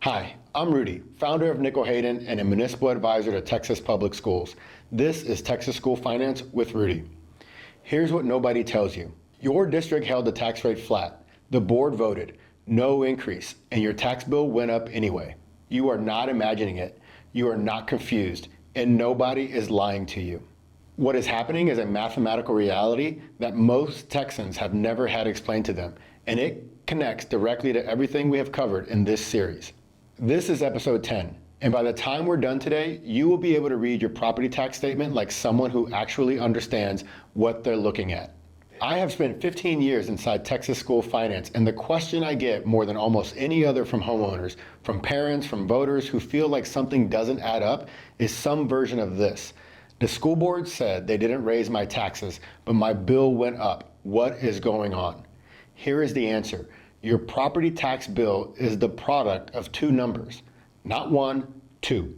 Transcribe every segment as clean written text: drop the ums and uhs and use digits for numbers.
Hi, I'm Rudy, founder of Nickel Hayden and a municipal advisor to Texas Public Schools. This is Texas School Finance with Rudy. Here's what nobody tells you. Your district held the tax rate flat. The board voted, no increase, and your tax bill went up anyway. You are not imagining it. You are not confused, and nobody is lying to you. What is happening is a mathematical reality that most Texans have never had explained to them, and it connects directly to everything we have covered in this series. This is episode 10, and by the time we're done today, you will be able to read your property tax statement like someone who actually understands what they're looking at. I have spent 15 years inside Texas School Finance, and the question I get more than almost any other from homeowners, from parents, from voters who feel like something doesn't add up is some version of this. The school board said they didn't raise my taxes, but my bill went up. What is going on? Here is the answer. Your property tax bill is the product of two numbers, not one, two.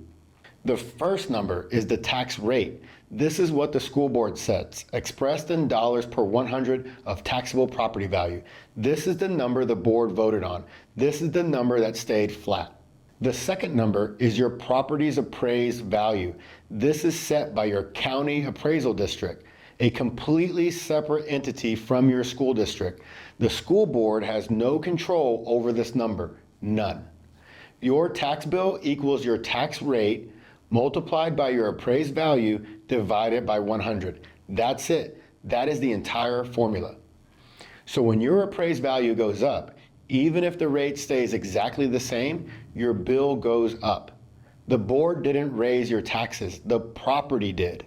The first number is the tax rate. This is what the school board sets, expressed in dollars per 100 of taxable property value. This is the number the board voted on. This is the number that stayed flat. The second number is your property's appraised value. This is set by your county appraisal district, a completely separate entity from your school district. The school board has no control over this number, none. Your tax bill equals your tax rate multiplied by your appraised value divided by 100. That's it. That is the entire formula. So when your appraised value goes up, even if the rate stays exactly the same, your bill goes up. The board didn't raise your taxes, the property did.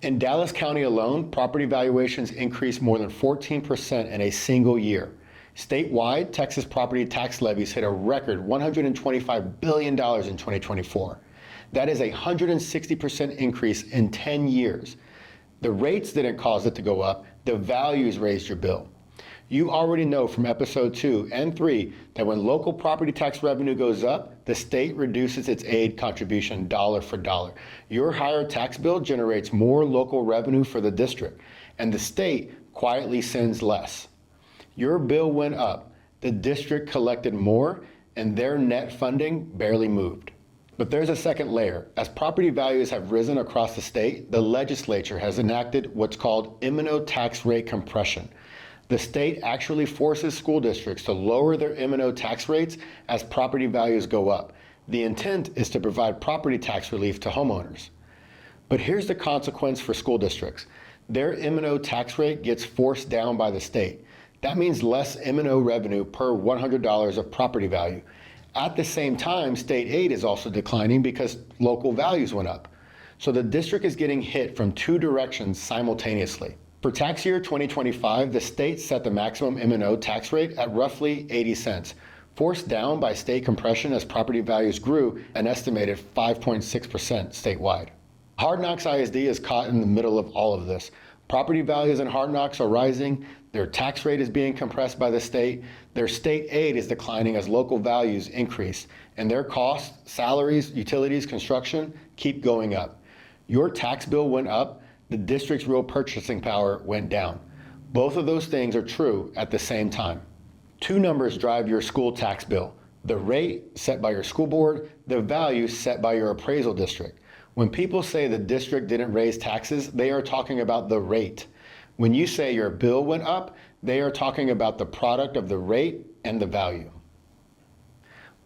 In Dallas County alone, property valuations increased more than 14% in a single year. Statewide, Texas property tax levies hit a record $125 billion in 2024. That is a 160% increase in 10 years. The rates didn't cause it to go up, the values raised your bill. You already know from episode 2 and 3 that when local property tax revenue goes up, the state reduces its aid contribution dollar for dollar. Your higher tax bill generates more local revenue for the district, and the state quietly sends less. Your bill went up, the district collected more, and their net funding barely moved. But there's a second layer. As property values have risen across the state, the legislature has enacted what's called M&O tax rate compression. The state actually forces school districts to lower their M&O tax rates as property values go up. The intent is to provide property tax relief to homeowners. But here's the consequence for school districts. Their M&O tax rate gets forced down by the state. That means less M&O revenue per $100 of property value. At the same time, state aid is also declining because local values went up. So the district is getting hit from two directions simultaneously. For tax year 2025, the state set the maximum M&O tax rate at roughly 80 cents, forced down by state compression as property values grew an estimated 5.6% statewide. Hard Knocks ISD is caught in the middle of all of this. Property values in Hard Knocks are rising, their tax rate is being compressed by the state, their state aid is declining as local values increase, and their costs, salaries, utilities, construction keep going up. Your tax bill went up, the district's real purchasing power went down. Both of those things are true at the same time. Two numbers drive your school tax bill: the rate set by your school board, the value set by your appraisal district. When people say the district didn't raise taxes, they are talking about the rate. When you say your bill went up, they are talking about the product of the rate and the value.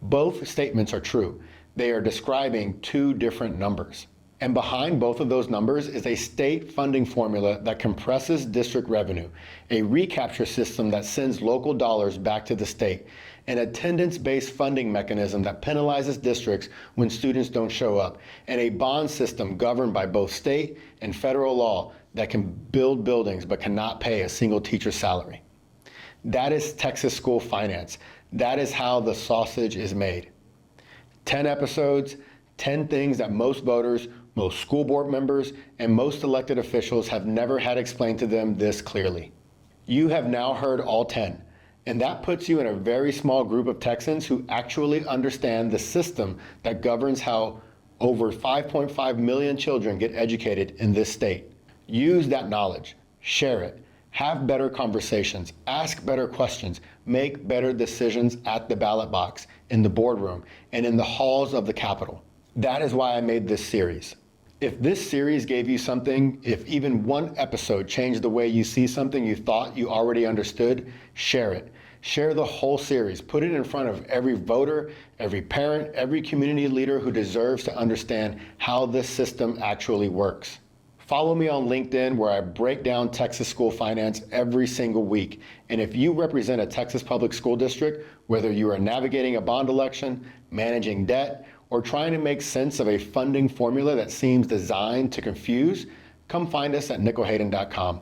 Both statements are true. They are describing two different numbers. And behind both of those numbers is a state funding formula that compresses district revenue, a recapture system that sends local dollars back to the state, an attendance-based funding mechanism that penalizes districts when students don't show up, and a bond system governed by both state and federal law that can build buildings but cannot pay a single teacher's salary. That is Texas School Finance. That is how the sausage is made. 10 episodes, 10 things that most voters, most school board members, and most elected officials have never had explained to them this clearly. You have now heard all 10, and that puts you in a very small group of Texans who actually understand the system that governs how over 5.5 million children get educated in this state. Use that knowledge, share it, Have better conversations, ask better questions, make better decisions at the ballot box, in the boardroom, and in the halls of the Capitol. That is why I made this series. If this series gave you something, if even one episode changed the way you see something you thought you already understood, share it. Share the whole series. Put it in front of every voter, every parent, every community leader who deserves to understand how this system actually works. Follow me on LinkedIn, where I break down Texas school finance every single week. And if you represent a Texas public school district, whether you are navigating a bond election, managing debt, or trying to make sense of a funding formula that seems designed to confuse, come find us at nicholhayden.com.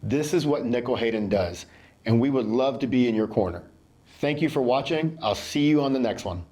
This is what Nickel Hayden does, and we would love to be in your corner. Thank you for watching. I'll see you on the next one.